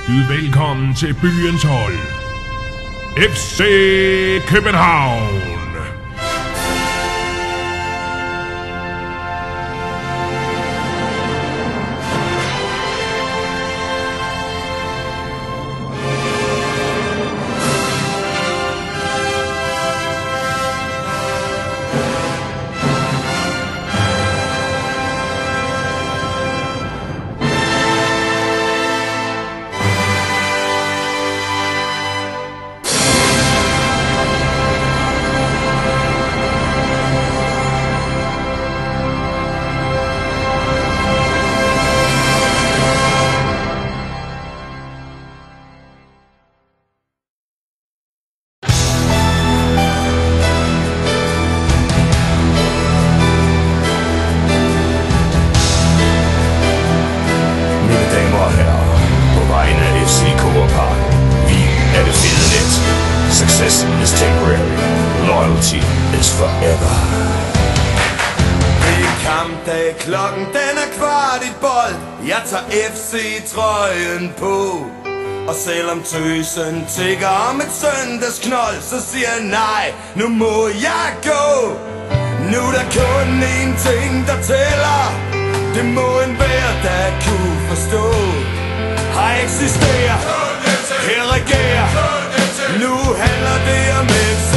Byd velkommen til byens hold, FC København. Success is temporary, loyalty is forever. Det er kampdag, klokken den er 1:15. Jeg tager FC-trøjen på. Og selvom tøsen tigger om et søndagsknold, så siger jeg nej, nu må jeg gå. Nu er der kun én ting, der tæller. Det må enhver, der kunne forstå. Har eksisteret, her regerer. Nu handler det om FC.